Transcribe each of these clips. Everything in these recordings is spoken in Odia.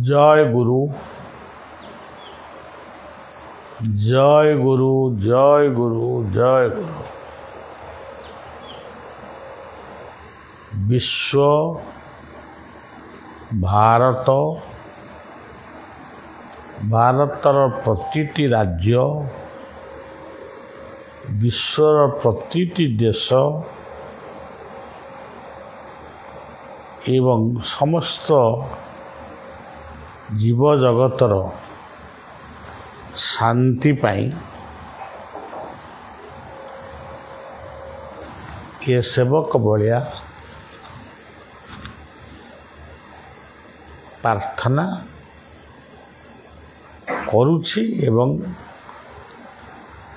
जय गुरु जय गुरु जय गुरु जय गुरु। विश्व भारतर प्रतिटी राज्य विश्वर प्रतिटी देश एवं समस्त जीव जगतर शांति पाई ये सेवक भलिया प्रार्थना करुछि एवं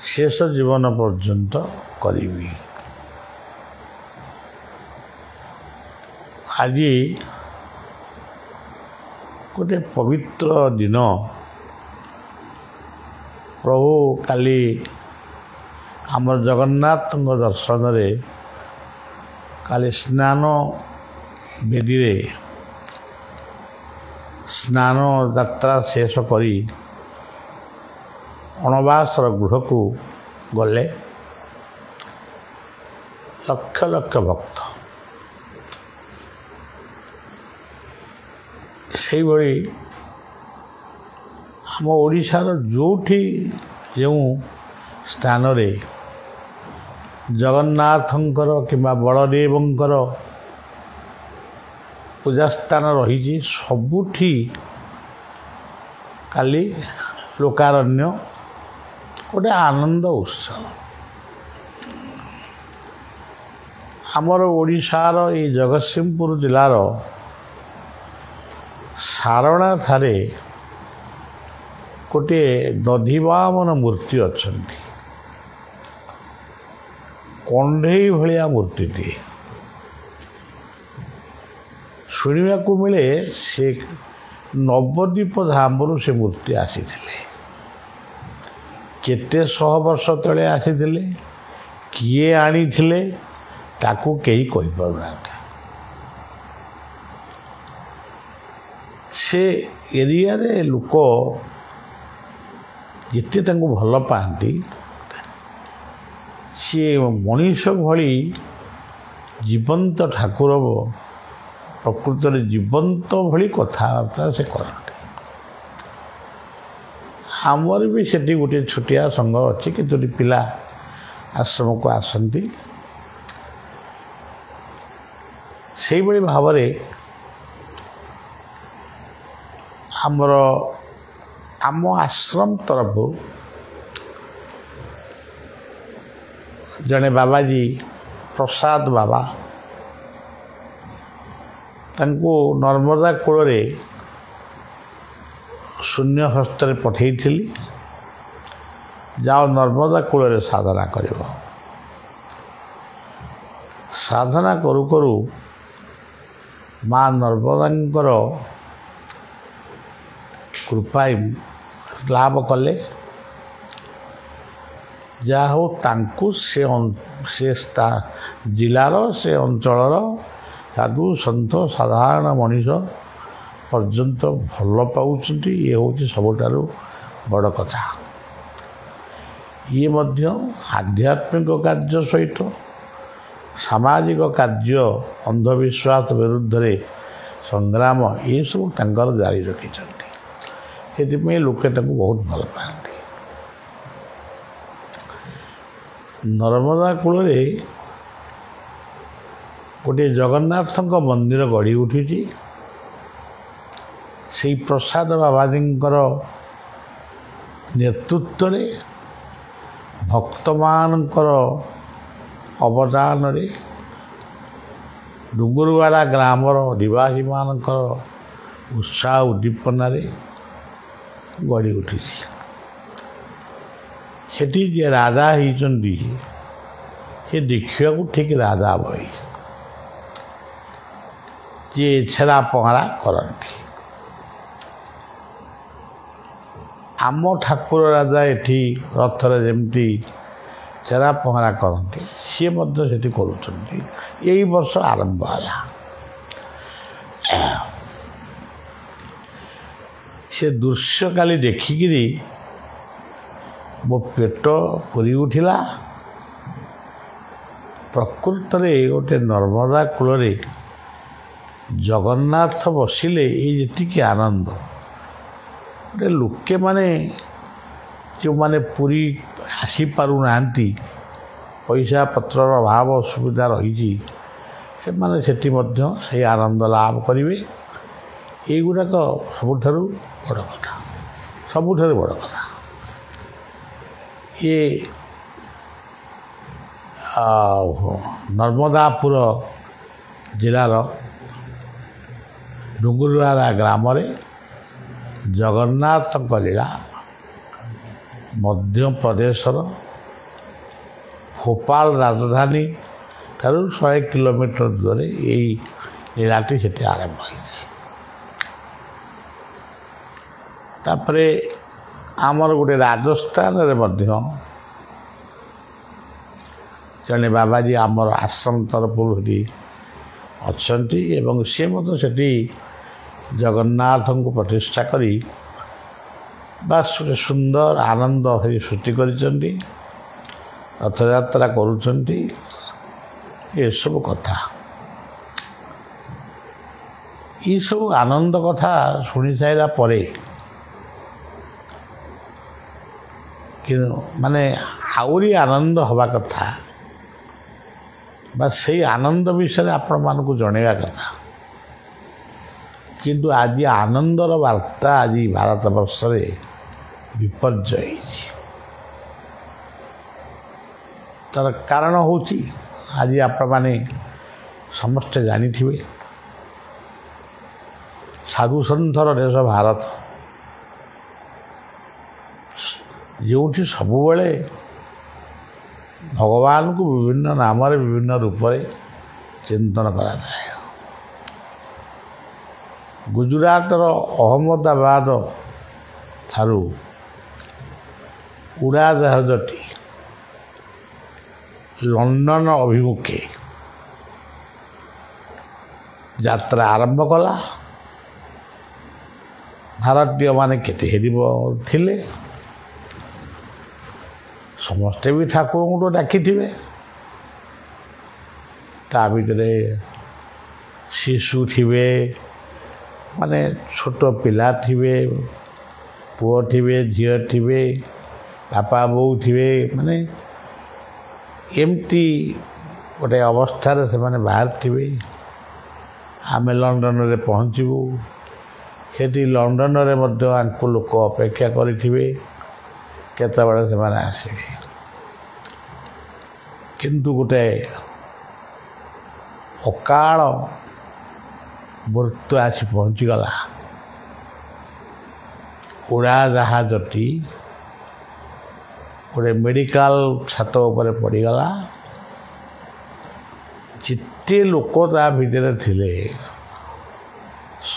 शेष जीवन पर्यंत करी। आज गोटे पवित्र दिन प्रभु काली आमर जगन्नाथ दर्शन रे काली स्नान बेदी रे स्नान यात्रा शेष करी अणवासर गृह को गले लक्ष लक्ष भक्त से भाई आम ओडिशार जोठी जो स्थान रे जगन्नाथंकर किंबा बलदेवंकर पूजा स्थान रही सबुठी काली लोकारण्य गोटे आनंद उत्सव। आमर ओडिशार ये जगतसिंहपुर जिलार सारणा थारे गोटे दधिवामन मूर्ति अच्छी कंढई भलिया मूर्ति शुणा को मिले से नवद्वीप धामरू से मूर्ति आसी केते 100 वर्ष तले आसी किए आनी ताकू कहीं कही पारना से एरिया रे लोक जिते भल पाती सी मनीष भली जीवंत ठाकुर प्रकृत में जीवंत भली कथबार्ता से करते। आमर भी सेठी गोटे छोटिया संघ अच्छी केतोटी पिला आश्रम को आसती से भाव आमर आम आश्रम तरफ जड़े बाबाजी प्रसाद बाबा तांको नर्मदा कूल शून्य हस्त पठई जाओ नर्मदा कूल साधना कर साधना करू करू माँ नर्मदांकर कृपा लाभ कले जहा हो तांकु से जिलार से अंचलर साधु सन्थ साधारण मनीष पर्यंत भल पाउछंती ये हूँ सबुठारु बड़ कथा। ये मध्य आध्यात्मिक कार्य सहित सामाजिक कार्य अंधविश्वास विरुद्ध रे संग्राम ये सब तांकर जारी रखिछंती से लोके बहुत भल पाती। नर्मदा कूल गोटे जगन्नाथ मंदिर गढ़ी उठी से प्रसाद बाबाजी नेतृत्व में भक्त मानकर अवदान रे डुंगरवाड़ा ग्रामर अधिवासी मानकर उत्साह उद्दीपना गढ़ी उठी सेठी जे राजा होती से देखा ठीक राजा भाई जे छेरा पहरा करती आम ठाकुर राजा एठी रथरे जमती छेरा पहरा करती ସିଏ ମଧ୍ୟ ସେଠି କରୁଛନ୍ତି। ଏଇ ବର୍ଷ ଆରମ୍ଭ ହେଲା। ସେ ଦୃଶ୍ୟ କାଲି ଦେଖିକିରି ମୋ ପେଟ ପୁରି ଉଠିଲା। ପ୍ରକୃତରେ ଗୋଟେ ନର୍ମଦା କୂଳରେ ଜଗନ୍ନାଥ ବସିଲେ ଏଇ ଯେତିକି ଆନନ୍ଦ, ଗୋଟେ ଲୋକେ ମାନେ ଯେଉଁମାନେ ପୁରୀ ଆସିପାରୁନାହାନ୍ତି, ପଇସା ପତ୍ରର ଅଭାବ ଅସୁବିଧା ରହିଛି, ସେମାନେ ସେଠି ମଧ୍ୟ ସେଇ ଆନନ୍ଦ ଲାଭ କରିବେ। ଏଇଗୁଡ଼ାକ ସବୁଠାରୁ ବଡ଼ କଥା, ସବୁଠାରୁ ବଡ଼ କଥା। ଇଏ ନର୍ମଦାପୁର ଜିଲ୍ଲାର ଡୁଙ୍ଗୁରୁଆରା ଗ୍ରାମରେ ଜଗନ୍ନାଥଙ୍କ ଲୀଳା ମଧ୍ୟପ୍ରଦେଶର ଭୋପାଳ ରାଜଧାନୀ ଠାରୁ 100 କିଲୋମିଟର ଦୂରରେ ଏଇ ଲୀଳାଟି ସେଠି ଆରମ୍ଭ ହୋଇଛି। ତାପରେ ଆମର ଗୋଟେ ରାଜସ୍ଥାନରେ ମଧ୍ୟ ଜଣେ ବାବାଜୀ ଆମର ଆଶ୍ରମ ତରଫରୁ ସେଠି ଅଛନ୍ତି ଏବଂ ସେ ମଧ୍ୟ ସେଠି ଜଗନ୍ନାଥଙ୍କୁ ପ୍ରତିଷ୍ଠା କରି ବାସ୍ ଗୋଟେ ସୁନ୍ଦର ଆନନ୍ଦ ସେଠି ସୃଷ୍ଟି କରିଛନ୍ତି, ରଥଯାତ୍ରା କରୁଛନ୍ତି। ଏସବୁ କଥା, ଏସବୁ ଆନନ୍ଦ କଥା ଶୁଣି ସାରିଲା ପରେ ମାନେ ଆହୁରି ଆନନ୍ଦ ହେବା କଥା ବା ସେଇ ଆନନ୍ଦ ବିଷୟରେ ଆପଣମାନଙ୍କୁ ଜଣାଇବା କଥା। କିନ୍ତୁ ଆଜି ଆନନ୍ଦର ବାର୍ତ୍ତା ଆଜି ଭାରତ ବର୍ଷରେ ବିପର୍ଯ୍ୟୟ ହେଇଛି। ତାର କାରଣ ହେଉଛି ଆଜି ଆପଣମାନେ ସମସ୍ତେ ଜାଣିଥିବେ, ସାଧୁସନ୍ଥର ଦେଶ ଭାରତ, ଯେଉଁଠି ସବୁବେଳେ ଭଗବାନଙ୍କୁ ବିଭିନ୍ନ ନାମରେ ବିଭିନ୍ନ ରୂପରେ ଚିନ୍ତନ କରାଯାଏ। ଗୁଜୁରାଟର ଅହମ୍ମଦାବାଦ ଠାରୁ ଉଡ଼ାଜାହାଜଟି ଲଣ୍ଡନ ଅଭିମୁଖେ ଯାତ୍ରା ଆରମ୍ଭ କଲା। ଭାରତୀୟମାନେ କେତେ ଥିଲେ, ସମସ୍ତେ ବି ଠାକୁରଙ୍କୁ ଡାକିଥିବେ। ତା ଭିତରେ ଶିଶୁ ଥିବେ, ମାନେ ଛୋଟ ପିଲା ଥିବେ, ପୁଅ ଥିବେ, ଝିଅ ଥିବେ, ବାପା ବୋଉ ଥିବେ, ମାନେ ଏମିତି ଗୋଟେ ଅବସ୍ଥାରେ ସେମାନେ ବାହାରିଥିବେ। ଆମେ ଲଣ୍ଡନରେ ପହଞ୍ଚିବୁ, ସେଠି ଲଣ୍ଡନରେ ମଧ୍ୟ ଆଙ୍କୁ ଲୋକ ଅପେକ୍ଷା କରିଥିବେ କେତେବେଳେ ସେମାନେ ଆସିବେ। କିନ୍ତୁ ଗୋଟେ ଅକାଳ ମୃତ୍ୟୁ ଆସି ପହଞ୍ଚିଗଲା। ଉଡ଼ାଜାହାଜଟି ଗୋଟେ ମେଡ଼ିକାଲ ଛାତ ଉପରେ ପଡ଼ିଗଲା। ଯେତେ ଲୋକ ତା ଭିତରେ ଥିଲେ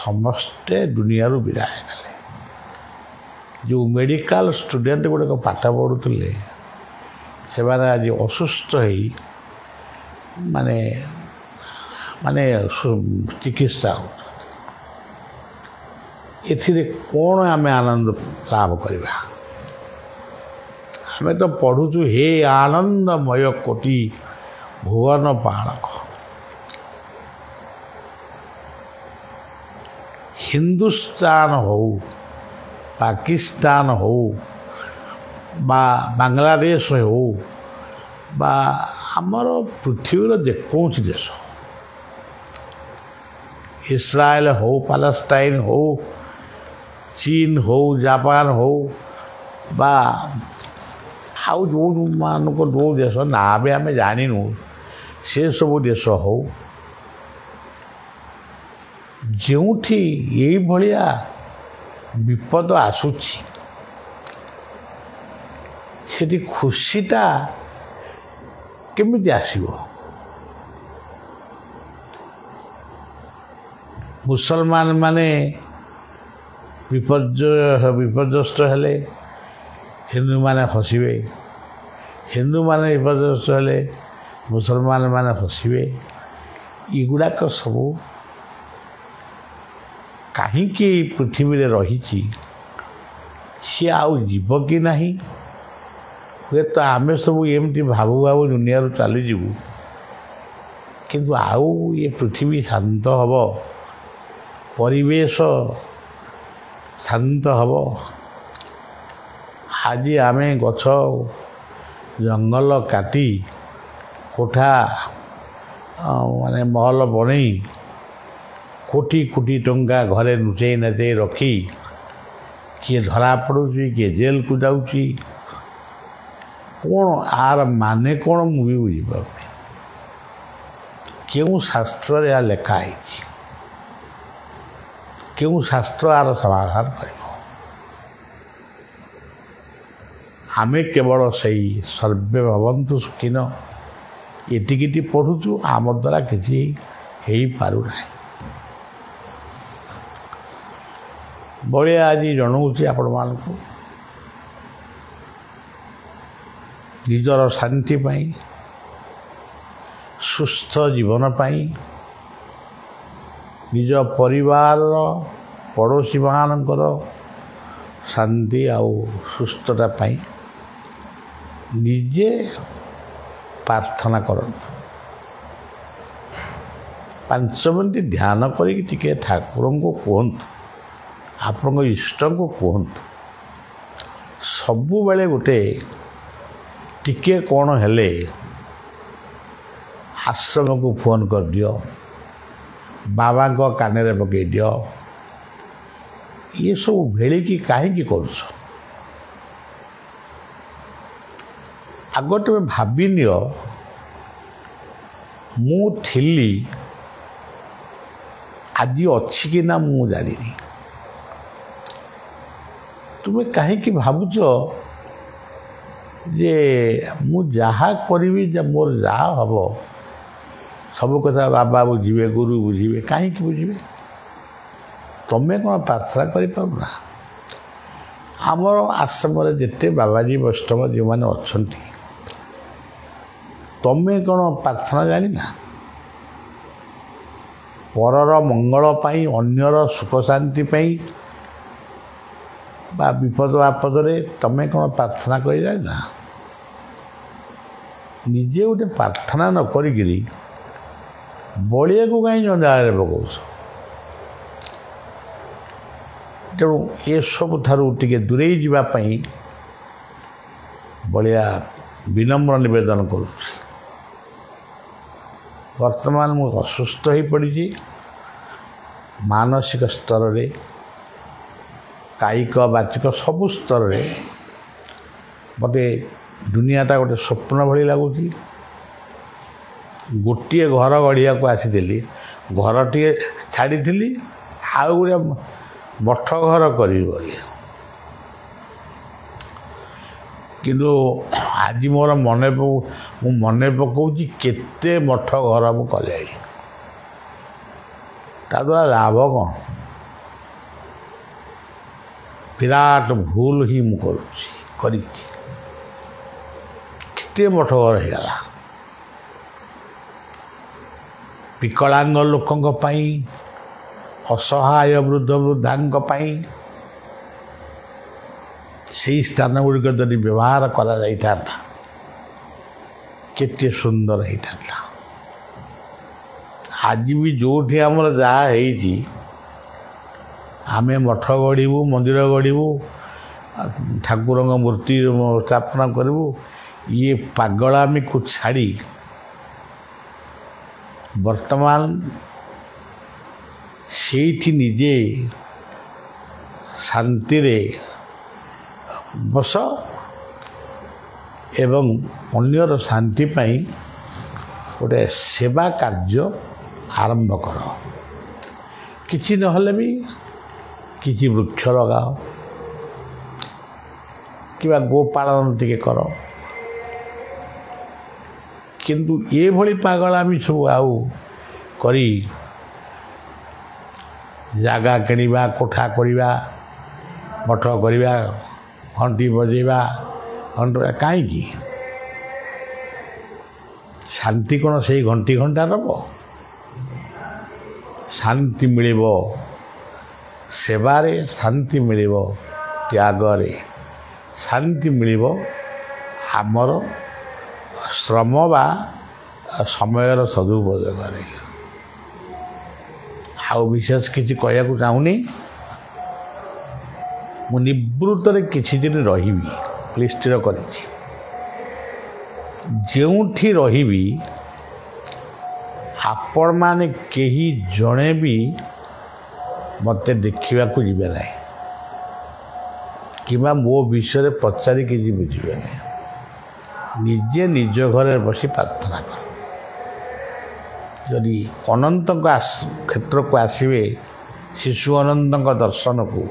ସମସ୍ତେ ଦୁନିଆରୁ ବିଦାୟ ନେଲେ। ଯେଉଁ ମେଡ଼ିକାଲ ଷ୍ଟୁଡେଣ୍ଟ ଗୁଡ଼ିକ ପାଠ ପଢ଼ୁଥିଲେ ସେମାନେ ଆଜି ଅସୁସ୍ଥ ହେଇ ମାନେ ଚିକିତ୍ସା ହେଉଛନ୍ତି। ଏଥିରେ କ'ଣ ଆମେ ଆନନ୍ଦ ଲାଭ କରିବା? ଆମେ ତ ପଢ଼ୁଛୁ ହେ ଆନନ୍ଦମୟ କୋଟି ଭୁବନ ପାଳକ। ହିନ୍ଦୁସ୍ତାନ ହଉ, ପାକିସ୍ତାନ ହଉ ବା ବାଂଲାଦେଶ ହଉ ବା ଆମର ପୃଥିବୀର ଯେକୌଣସି ଦେଶ, ଇସ୍ରାଏଲ ହଉ, ପାଲେଷ୍ଟାଇନ ହଉ, ଚୀନ ହଉ, ଜାପାନ ହଉ ବା ଆଉ ଯେଉଁମାନଙ୍କ ଯେଉଁ ଦେଶ ନାଁ ବି ଆମେ ଜାଣିନୁ, ସେସବୁ ଦେଶ ହଉ, ଯେଉଁଠି ଏଇଭଳିଆ ବିପଦ ଆସୁଛି ସେଠି ଖୁସିଟା କେମିତି ଆସିବ? ମୁସଲମାନ ମାନେ ବିପର୍ଯ୍ୟସ୍ତ ହେଲେ ହିନ୍ଦୁମାନେ ହସିବେ, ହିନ୍ଦୁମାନେ ବିପର୍ଯ୍ୟସ୍ତ ହେଲେ ମୁସଲମାନ ମାନେ ହସିବେ। ଏଗୁଡ଼ାକ ସବୁ କାହିଁକି ପୃଥିବୀରେ ରହିଛି, ସିଏ ଆଉ ଯିବ କି ନାହିଁ? ହୁଏତ ଆମେ ସବୁ ଏମିତି ଭାବୁ ଭାବୁ ଦୁନିଆରୁ ଚାଲିଯିବୁ, କିନ୍ତୁ ଆଉ ଏ ପୃଥିବୀ ଶାନ୍ତ ହେବ, ପରିବେଶ ଶାନ୍ତ ହେବ। ଆଜି ଆମେ ଗଛ ଜଙ୍ଗଲ କାଟି କୋଠା ମାନେ ମହଲ ବନେଇ କୋଟି କୋଟି ଟଙ୍କା ଘରେ ଲୁଚେଇ ନାଚେଇ ରଖି କିଏ ଧରା ପଡ଼ୁଛି, କିଏ ଜେଲକୁ ଯାଉଛି। କ'ଣ ଆର ମାନେ କ'ଣ ମୁଁ ବି ବୁଝିପାରୁନି। କେଉଁ ଶାସ୍ତ୍ରରେ ଏହା ଲେଖା ହେଇଛି? କେଉଁ ଶାସ୍ତ୍ର ଆର ସମାଧାନ କରିବ? ଆମେ କେବଳ ସେଇ ସର୍ବେ ଭବନ୍ତୁ ସୁଖିନ ଏତିକିଟି ପଢ଼ୁଛୁ, ଆମ ଦ୍ୱାରା କିଛି ହେଇପାରୁନାହିଁ। ବଳିଆ ଆଜି ଜଣାଉଛି ଆପଣମାନଙ୍କୁ ନିଜର ଶାନ୍ତି ପାଇଁ, ସୁସ୍ଥ ଜୀବନ ପାଇଁ, ନିଜ ପରିବାରର ପଡ଼ୋଶୀମାନଙ୍କର ଶାନ୍ତି ଆଉ ସୁସ୍ଥତା ପାଇଁ ନିଜେ ପ୍ରାର୍ଥନା କରନ୍ତୁ। 5 ମିନିଟ୍ ଧ୍ୟାନ କରିକି ଟିକେ ଠାକୁରଙ୍କୁ କୁହନ୍ତୁ, ଆପଣଙ୍କ ଇଷ୍ଟଙ୍କୁ କୁହନ୍ତୁ। ସବୁବେଳେ ଗୋଟେ ଟିକେ କ'ଣ ହେଲେ ଆଶ୍ରମକୁ ଫୋନ୍ କରିଦିଅ, ବାବାଙ୍କ କାନରେ ପକାଇ ଦିଅ। ଏସବୁ ଭେଳିକି କାହିଁକି କରୁଛ? ଆଗ ତୁମେ ଭାବିନିଅ, ମୁଁ ଥିଲି, ଆଜି ଅଛି କି ନା ମୁଁ ଜାଣିନି। ତୁମେ କାହିଁକି ଭାବୁଛ ଯେ ମୁଁ ଯାହା କରିବି, ମୋର ଯାହା ହେବ ସବୁ କଥା ବାବା ବୁଝିବେ, ଗୁରୁ ବୁଝିବେ? କାହିଁକି ବୁଝିବେ? ତମେ କ'ଣ ପ୍ରାର୍ଥନା କରିପାରୁନା? ଆମର ଆଶ୍ରମରେ ଯେତେ ବାବାଜୀ ବୈଷ୍ଣବ ଯେଉଁମାନେ ଅଛନ୍ତି, ତମେ କ'ଣ ପ୍ରାର୍ଥନା ଜାଣିନା? ପରର ମଙ୍ଗଳ ପାଇଁ, ଅନ୍ୟର ସୁଖ ଶାନ୍ତି ପାଇଁ ବା ବିପଦ ଆପଦରେ ତମେ କ'ଣ ପ୍ରାର୍ଥନା କରି ଜାଣିନା? ନିଜେ ଗୋଟେ ପ୍ରାର୍ଥନା ନ କରିକିରି ବଳିଆକୁ କାହିଁ ଜଞ୍ଜାଳରେ ପକାଉଛ? ତେଣୁ ଏସବୁ ଠାରୁ ଟିକେ ଦୂରେଇ ଯିବା ପାଇଁ ବଳିଆ ବିନମ୍ର ନିବେଦନ କରୁଛି। ବର୍ତ୍ତମାନ ମୁଁ ଅସୁସ୍ଥ ହୋଇପଡ଼ିଛି, ମାନସିକ ସ୍ତରରେ, କାୟିକ ବାଚିକ ସବୁ ସ୍ତରରେ ମୋତେ ଦୁନିଆଟା ଗୋଟେ ସ୍ୱପ୍ନ ଭଳି ଲାଗୁଛି। ଗୋଟିଏ ଘର ଗଢ଼ିବାକୁ ଆସିଥିଲି, ଘରଟିଏ ଛାଡ଼ିଥିଲି, ଆଉ ଗୋଟେ ମଠ ଘର କରିବି ବୋଲି। କିନ୍ତୁ ଆଜି ମୋର ମୁଁ ମନେ ପକାଉଛି କେତେ ମଠ ଘର ମୁଁ କଲେଣି। ତା ଦ୍ୱାରା ଲାଭ କ'ଣ? ବିରାଟ ଭୁଲ ହିଁ ମୁଁ କରିଛି। କେତେ ମଠ ଘର ହେଇଗଲା। ବିକଳାଙ୍ଗ ଲୋକଙ୍କ ପାଇଁ, ଅସହାୟ ବୃଦ୍ଧ ବୃଦ୍ଧାଙ୍କ ପାଇଁ ସେହି ସ୍ଥାନ ଗୁଡ଼ିକ ଯଦି ବ୍ୟବହାର କରାଯାଇଥାନ୍ତା, କେତେ ସୁନ୍ଦର ହେଇଥାନ୍ତା। ଆଜି ବି ଯେଉଁଠି ଆମର ଯାହା ହେଇଛି, ଆମେ ମଠ ଗଢ଼ିବୁ, ମନ୍ଦିର ଗଢ଼ିବୁ, ଠାକୁରଙ୍କ ମୂର୍ତ୍ତି ସ୍ଥାପନା କରିବୁ, ଇଏ ପାଗଳାମିକୁ ଛାଡ଼ି ବର୍ତ୍ତମାନ ସେଇଠି ନିଜେ ଶାନ୍ତିରେ ବସ ଏବଂ ଅନ୍ୟର ଶାନ୍ତି ପାଇଁ ଗୋଟେ ସେବା କାର୍ଯ୍ୟ ଆରମ୍ଭ କର। କିଛି ନହେଲେ ବି କିଛି ବୃକ୍ଷ ଲଗାଅ କିମ୍ବା ଗୋପାଳନ ଟିକେ କର। କିନ୍ତୁ ଏଭଳି ପାଗଳାମି ସବୁ ଆଉ କରି ଜାଗା କିଣିବା, କୋଠା କରିବା, ମଠ କରିବା, ଘଣ୍ଟି ବଜେଇବା, କାହିଁକି? ଶାନ୍ତି କ'ଣ ସେଇ ଘଣ୍ଟି ଘଣ୍ଟା ଦେବ? ଶାନ୍ତି ମିଳିବ ସେବାରେ, ଶାନ୍ତି ମିଳିବ ତ୍ୟାଗରେ, ଶାନ୍ତି ମିଳିବ ଆମର ଶ୍ରମ ବା ସମୟର ସଦୁପଯୋଗରେ। ଆଉ ବିଶେଷ କିଛି କହିବାକୁ ଚାହୁଁନି। ମୁଁ ନିବୃତ୍ତରେ କିଛି ଦିନ ରହିବି ବୋଲି ସ୍ଥିର କରିଛି। ଯେଉଁଠି ରହିବି ଆପଣମାନେ କେହି ଜଣେ ବି ମୋତେ ଦେଖିବାକୁ ଯିବେ ନାହିଁ କିମ୍ବା ମୋ ବିଷୟରେ ପଚାରି କିଛି ବୁଝିବେ ନାହିଁ। ନିଜେ ନିଜ ଘରେ ବସି ପ୍ରାର୍ଥନା କର। ଯଦି ଅନନ୍ତଙ୍କ କ୍ଷେତ୍ରକୁ ଆସିବେ, ଶିଶୁ ଅନନ୍ତଙ୍କ ଦର୍ଶନକୁ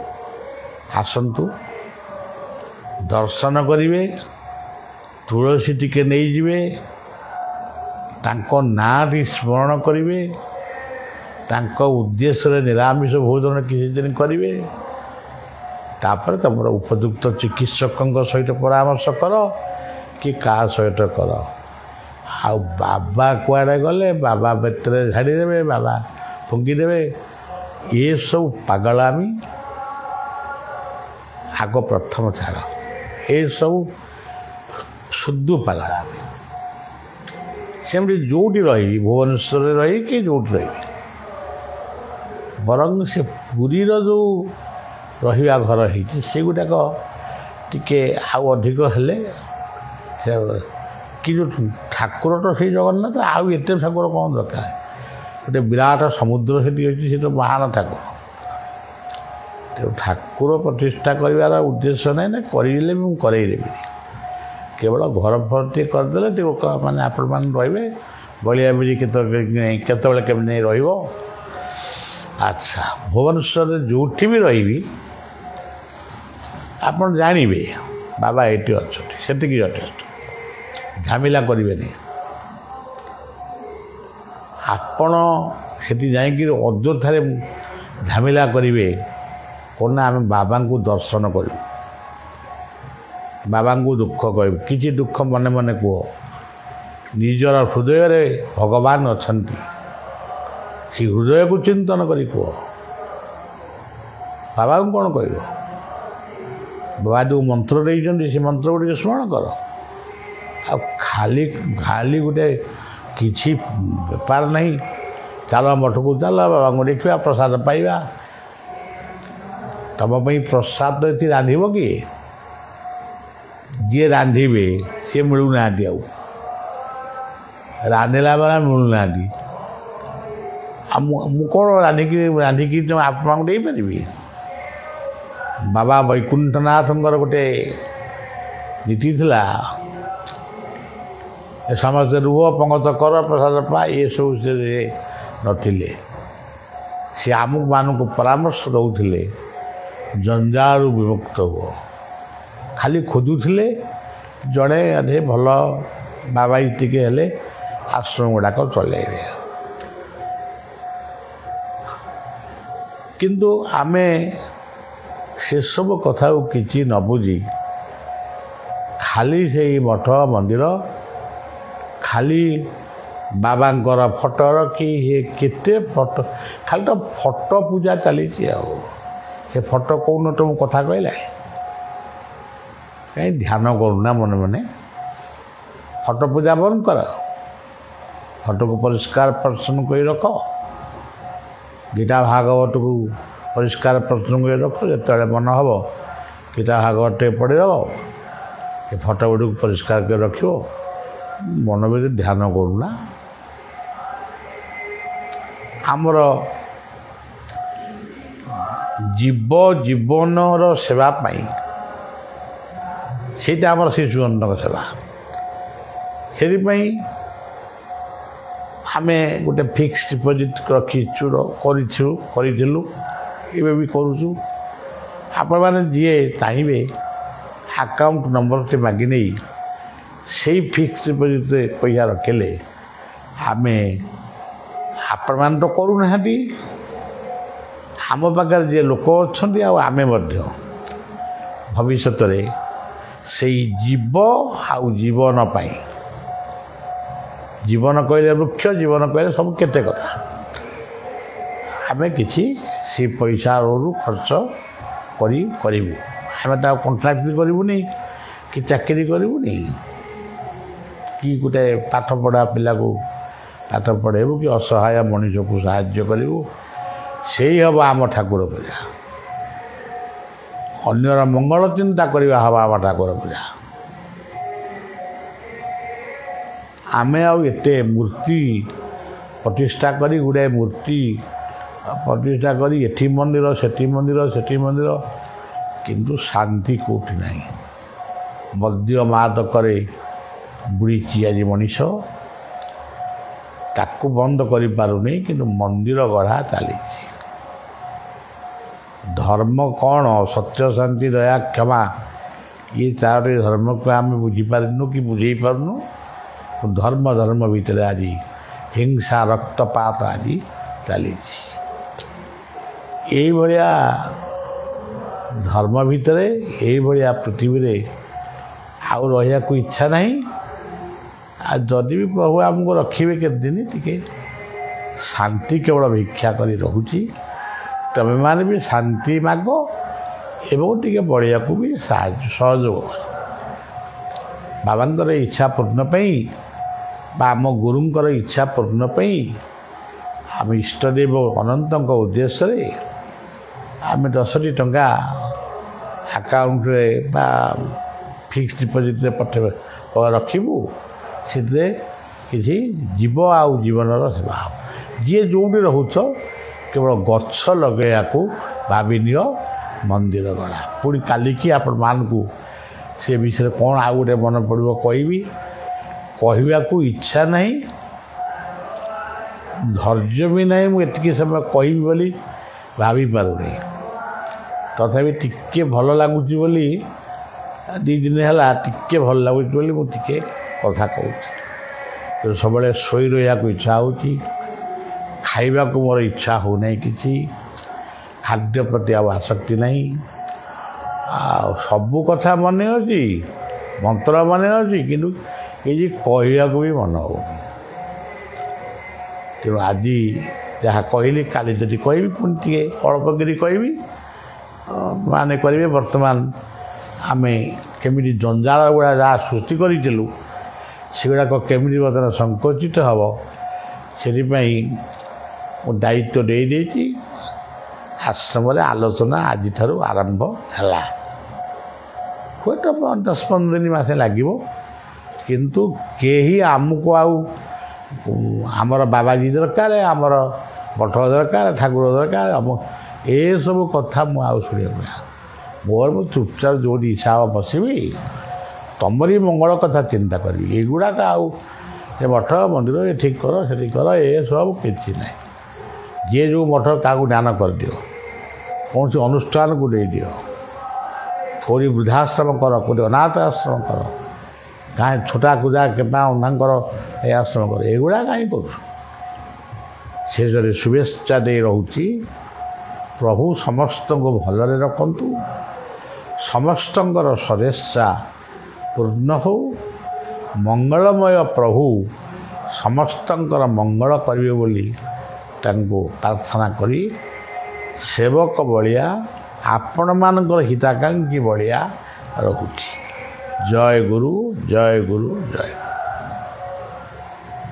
ଆସନ୍ତୁ, ଦର୍ଶନ କରିବେ, ତୁଳସୀ ଟିକେ ନେଇଯିବେ, ତାଙ୍କ ନାଁଟି ସ୍ମରଣ କରିବେ, ତାଙ୍କ ଉଦ୍ଦେଶ୍ୟରେ ନିରାମିଷ ଭୋଜନ କିଛି ଦିନ କରିବେ। ତାପରେ ତୁମର ଉପଯୁକ୍ତ ଚିକିତ୍ସକଙ୍କ ସହିତ ପରାମର୍ଶ କର କି କାହା ସହିତ କର। ଆଉ ବାବା କୁଆଡ଼େ ଗଲେ, ବାବା ବେତରେ ଝାଡ଼ିଦେବେ, ବାବା ଫୁଙ୍କିଦେବେ, ଏସବୁ ପାଗଳାମି ଆଗ ପ୍ରଥମ ଛାଡ଼। ଏସବୁ ଶୁଦ୍ଧ ପାଗଳାମି। ସେମିତି ଯେଉଁଠି ରହିବି, ଭୁବନେଶ୍ୱରରେ ରହିବି କି ଯେଉଁଠି ରହିବି, ବରଂ ସେ ପୁରୀର ଯେଉଁ ରହିବା ଘର ହେଇଛି ସେଗୁଡ଼ାକ ଟିକେ ଆଉ ଅଧିକ ହେଲେ ସେ କି ଯେଉଁ ଠାକୁର ତ ସେଇ ଜଗନ୍ନାଥ, ଆଉ ଏତେ ଠାକୁର କ'ଣ ଦରକାର? ଗୋଟେ ବିରାଟ ସମୁଦ୍ର ସେଠି ଅଛି, ସେ ତ ମହାନ ଠାକୁର। ତେଣୁ ଠାକୁର ପ୍ରତିଷ୍ଠା କରିବାର ଉଦ୍ଦେଶ୍ୟ ନାହିଁ, ନା କରିଲେ ବି ମୁଁ କରେଇଦେବି। କେବଳ ଘର ଫର ଟିକେ କରିଦେଲେ ମାନେ ଆପଣମାନେ ରହିବେ, ବଳିଆ ବିରି କେତେବେଳେ କେମିତି ନେଇ ରହିବ। ଆଚ୍ଛା, ଭୁବନେଶ୍ୱରରେ ଯେଉଁଠି ବି ରହିବି ଆପଣ ଜାଣିବେ ବାବା ଏଇଠି ଅଛନ୍ତି, ସେତିକି ଯଥେଷ୍ଟ। ଝାମେଲା କରିବେନି। ଆପଣ ସେଠି ଯାଇକିରି ଅଯଥାରେ ଝାମେଲା କରିବେ କ'ଣ ନା ଆମେ ବାବାଙ୍କୁ ଦର୍ଶନ କରିବୁ, ବାବାଙ୍କୁ ଦୁଃଖ କହିବୁ। କିଛି ଦୁଃଖ ମନେ ମନେ କୁହ, ନିଜର ହୃଦୟରେ ଭଗବାନ ଅଛନ୍ତି, ସେ ହୃଦୟକୁ ଚିନ୍ତନ କରି କୁହ। ବାବାଙ୍କୁ କ'ଣ କହିବ? ବାବା ଯେଉଁ ମନ୍ତ୍ର ଦେଇଛନ୍ତି ସେ ମନ୍ତ୍ର ଗୁଡ଼ିକ ସ୍ମରଣ କର। ଆଉ ଖାଲି ଗୋଟେ କିଛି ବେପାର ନାହିଁ, ଚାଲ ମଠକୁ ଚାଲ, ବାବାଙ୍କୁ ଦେଖିବା, ପ୍ରସାଦ ପାଇବା। ତମ ପାଇଁ ପ୍ରସାଦ ଏଠି ରାନ୍ଧିବ କିଏ? ଯିଏ ରାନ୍ଧିବେ ସିଏ ମିଳୁନାହାନ୍ତି, ଆଉ ରାନ୍ଧିଲା ବେଳେ ମିଳୁନାହାନ୍ତି। ଆଉ ମୁଁ କ'ଣ ରାନ୍ଧିକି ଆପଣଙ୍କୁ ଦେଇପାରିବି? ବାବା ବୈକୁଣ୍ଠନାଥଙ୍କର ଗୋଟେ ନୀତି ଥିଲା, ସମସ୍ତେ ରୁହ, ପଙ୍ଗତ କର, ପ୍ରସାଦ ପା, ଏସବୁ ସେ ନଥିଲେ। ସେ ଆମମାନଙ୍କୁ ପରାମର୍ଶ ଦେଉଥିଲେ, ଜଞ୍ଜାଳରୁ ବିମୁକ୍ତ ହୁଅ। ଖାଲି ଖୋଜୁଥିଲେ ଜଣେ ଅଧେ ଭଲ ବାବା ଟିକେ ହେଲେ ଆଶ୍ରମ ଗୁଡ଼ାକ ଚଳାଇବେ। କିନ୍ତୁ ଆମେ ସେସବୁ କଥାକୁ କିଛି ନ ବୁଝି ଖାଲି ସେଇ ମଠ ମନ୍ଦିର, ଖାଲି ବାବାଙ୍କର ଫଟୋ ରଖି କେତେ ଫଟୋ, ଖାଲି ତ ଫଟୋ ପୂଜା ଚାଲିଛି। ଆଉ ସେ ଫଟୋ କେଉଁନ ତ ମୁଁ କଥା କହିଲା, କାହିଁ ଧ୍ୟାନ କରୁନା ମନେ ମନେ। ଫଟୋ ପୂଜା ବନ୍ଦ କର, ଫଟୋକୁ ପରିଷ୍କାର ପରିଚ୍ଛନ୍ନ କରି ରଖ। ଗୀତା ଭାଗବତକୁ ପରିଷ୍କାର ପରିଚ୍ଛନ୍ନ କରି ରଖ। ଯେତେବେଳେ ମନ ହେବ ଗୀତା ଭାଗବତଟେ ପଢ଼ିଦେବ, ଏ ଫଟୋ ଗୁଡ଼ିକୁ ପରିଷ୍କାର କରି ରଖିବ। ମନ ଭିତରେ ଧ୍ୟାନ କରୁନା। ଆମର ଜୀବନର ସେବା ପାଇଁ ସେଇଟା ଆମର ଶିଶୁମାନଙ୍କ ସେବା। ସେଥିପାଇଁ ଆମେ ଗୋଟେ ଫିକ୍ସଡ୍ ଡିପୋଜିଟ୍ କରିଥିଲୁ, ଏବେ ବି କରୁଛୁ। ଆପଣମାନେ ଯିଏ ଚାହିଁବେ ଆକାଉଣ୍ଟ ନମ୍ବରଟି ମାଗି ନେଇ ସେଇ ଫିକ୍ସଡ୍ ଡିପୋଜିଟ୍ରେ ପଇସା ରଖିଲେ ଆମେ, ଆପଣମାନେ ତ କରୁନାହାନ୍ତି, ଆମ ପାଖରେ ଯିଏ ଲୋକ ଅଛନ୍ତି ଆଉ ଆମେ ମଧ୍ୟ ଭବିଷ୍ୟତରେ ସେଇ ଜୀବ ଆଉ ଜୀବନ ପାଇଁ ଜୀବନ କହିଲେ ବୃକ୍ଷ, ଜୀବନ କହିଲେ ସବୁ କେତେ କଥା। ଆମେ କିଛି ସେ ପଇସାରୁ ଖର୍ଚ୍ଚ କରିବୁ। ଆମେ ତାକୁ କଣ୍ଟ୍ରାକ୍ଟ କରିବୁନି କି ଚାକିରି କରିବୁନି କି ଗୋଟେ ପାଠ ପଢ଼ା ପିଲାକୁ ପାଠ ପଢ଼େଇବୁ କି ଅସହାୟ ମଣିଷକୁ ସାହାଯ୍ୟ କରିବୁ। ସେଇ ହେବ ଆମ ଠାକୁର ପୂଜା। ଅନ୍ୟର ମଙ୍ଗଳ ଚିନ୍ତା କରିବା ହେବ ଆମ ଠାକୁର ପୂଜା। ଆମେ ଆଉ ଏତେ ମୂର୍ତ୍ତି ପ୍ରତିଷ୍ଠା କରି ଗୁଡ଼ାଏ ମୂର୍ତ୍ତି ପ୍ରତିଷ୍ଠା କରି ଏଠି ମନ୍ଦିର ସେଠି ମନ୍ଦିର କିନ୍ତୁ ଶାନ୍ତି କେଉଁଠି ନାହିଁ। ମଦ୍ୟ ମାଦକରେ ବୁଡ଼ିଛି ଆଜି ମଣିଷ, ତାକୁ ବନ୍ଦ କରିପାରୁନି କିନ୍ତୁ ମନ୍ଦିର ଗଢ଼ା ଚାଲିଛି। ଧର୍ମ କ'ଣ? ସତ୍ୟ, ଶାନ୍ତି, ଦୟା, କ୍ଷମା, ଇଏ ଚାରୋଟି ଧର୍ମକୁ ଆମେ ବୁଝିପାରିନୁ କି ବୁଝେଇ ପାରୁନୁ। ଧର୍ମ ଭିତରେ ଆଜି ହିଂସା ରକ୍ତପାତ ଆଜି ଚାଲିଛି। ଏଇଭଳିଆ ଧର୍ମ ଭିତରେ, ଏଇଭଳିଆ ପୃଥିବୀରେ ଆଉ ରହିବାକୁ ଇଚ୍ଛା ନାହିଁ। ଆଉ ଯଦି ବି ପ୍ରଭୁ ଆମକୁ ରଖିବେ କେତେଦିନ, ଟିକେ ଶାନ୍ତି କେବଳ ଭିକ୍ଷା କରି ରହୁଛି। ତମେମାନେ ବି ଶାନ୍ତି ମାଗ ଏବଂ ଟିକେ ବଢ଼ିବାକୁ ବି ସହଯୋଗ କର। ବାବାଙ୍କର ଇଚ୍ଛା ପୂର୍ଣ୍ଣ ପାଇଁ ବା ଆମ ଗୁରୁଙ୍କର ଇଚ୍ଛା ପୂର୍ଣ୍ଣ ପାଇଁ ଆମେ ଇଷ୍ଟଦେବ ଅନନ୍ତଙ୍କ ଉଦ୍ଦେଶ୍ୟରେ ଆମେ 10ଟି ଟଙ୍କା ଆକାଉଣ୍ଟରେ ବା ଫିକ୍ସଡ୍ ଡିପୋଜିଟ୍ରେ ରଖିବୁ। ସେଥିରେ କିଛି ଯିବ ଆଉ ଜୀବନର ସେବା ହେବ। ଯିଏ ଯେଉଁଠି ରହୁଛ କେବଳ ଗଛ ଲଗାଇବାକୁ ଭାବିନିଅ, ମନ୍ଦିର ଗଢ଼ା। ପୁଣି କାଲିକି ଆପଣମାନଙ୍କୁ ସେ ବିଷୟରେ କ'ଣ ଆଉ ଗୋଟେ ମନେ ପଡ଼ିବ କହିବି। କହିବାକୁ ଇଚ୍ଛା ନାହିଁ, ଧୈର୍ଯ୍ୟ ବି ନାହିଁ। ମୁଁ ଏତିକି ସମୟ କହିବି ବୋଲି ଭାବିପାରୁନି। ତଥାପି ଟିକେ ଭଲ ଲାଗୁଛି ବୋଲି, 2 ଦିନ ହେଲା ଟିକେ ଭଲ ଲାଗୁଛି ବୋଲି ମୁଁ ଟିକେ କଥା କହୁଛି। ସବୁବେଳେ ଶୋଇ ରହିବାକୁ ଇଚ୍ଛା ହେଉଛି, ଖାଇବାକୁ ମୋର ଇଚ୍ଛା ହେଉନାହିଁ, କିଛି ଖାଦ୍ୟ ପ୍ରତି ଆଉ ଆସକ୍ତି ନାହିଁ। ଆଉ ସବୁ କଥା ମନେ ଅଛି, ମନ୍ତ୍ର ମନେ ଅଛି, କିନ୍ତୁ କିଛି କହିବାକୁ ବି ମନ ହେଉନି। ତେଣୁ ଆଜି ଯାହା କହିଲି, କାଲି ଯଦି କହିବି ପୁଣି ଟିକେ ଅଳ୍ପ କରି କହିବି। ମାନେ କରିବେ ବର୍ତ୍ତମାନ ଆମେ କେମିତି ଜଞ୍ଜାଳ ଗୁଡ଼ା ଯାହା ସୃଷ୍ଟି କରିଥିଲୁ ସେଗୁଡ଼ାକ କେମିତି ବର୍ତ୍ତମାନ ସଂକୁଚିତ ହେବ, ସେଥିପାଇଁ ମୁଁ ଦାୟିତ୍ୱ ଦେଇଦେଇଛି। ଆଶ୍ରମରେ ଆଲୋଚନା ଆଜିଠାରୁ ଆରମ୍ଭ ହେଲା। ହୁଏତ 10-15 ଦିନ ମାସେ ଲାଗିବ, କିନ୍ତୁ କେହି ଆମକୁ ଆଉ ଆମର ବାବାଜୀ ଦରକାର, ଆମର ମଠ ଦରକାର, ଠାକୁର ଦରକାର, ଏସବୁ କଥା ମୁଁ ଆଉ ଶୁଣିବାକୁ ନାହିଁ। ମୋର ମୁଁ ଚୁପଚାପ ଯେଉଁଠି ଇଚ୍ଛା ହେବ ବସିବି, ତମରି ମଙ୍ଗଳ କଥା ଚିନ୍ତା କରିବି। ଏଗୁଡ଼ାକ ଆଉ ଏ ମଠ ମନ୍ଦିର ଏ ଠିକ୍ କର ସେଠି କର, ଏସବୁ କିଛି ନାହିଁ। ଯିଏ ଯେଉଁ ମଠ କାହାକୁ ଦାନ କରିଦିଅ, କୌଣସି ଅନୁଷ୍ଠାନକୁ ଦେଇଦିଅ, କେଉଁଠି ବୃଦ୍ଧାଶ୍ରମ କର, କେଉଁଠି ଅନାଥ ଆଶ୍ରମ କର, କାହିଁ ଛୋଟା କୁଦା କେପା ଅନ୍ଧାଙ୍କର ଏ ଆଶ୍ରମ କର, ଏଗୁଡ଼ା କାହିଁ କରୁଛୁ? ଶେଷରେ ଶୁଭେଚ୍ଛା ଦେଇ ରହୁଛି। ପ୍ରଭୁ ସମସ୍ତଙ୍କୁ ଭଲରେ ରଖନ୍ତୁ, ସମସ୍ତଙ୍କର ସଦେଚ୍ଛା ପୂର୍ଣ୍ଣ ହେଉ, ମଙ୍ଗଳମୟ ପ୍ରଭୁ ସମସ୍ତଙ୍କର ମଙ୍ଗଳ କରିବେ ବୋଲି ତାଙ୍କୁ ପ୍ରାର୍ଥନା କରି ସେବକ ଭଳିଆ, ଆପଣମାନଙ୍କର ହିତାକାଂକ୍ଷୀ ଭଳିଆ ରହୁଛି। ଜୟ ଗୁରୁ, ଜୟ ଗୁରୁ, ଜୟ ଗୁରୁ।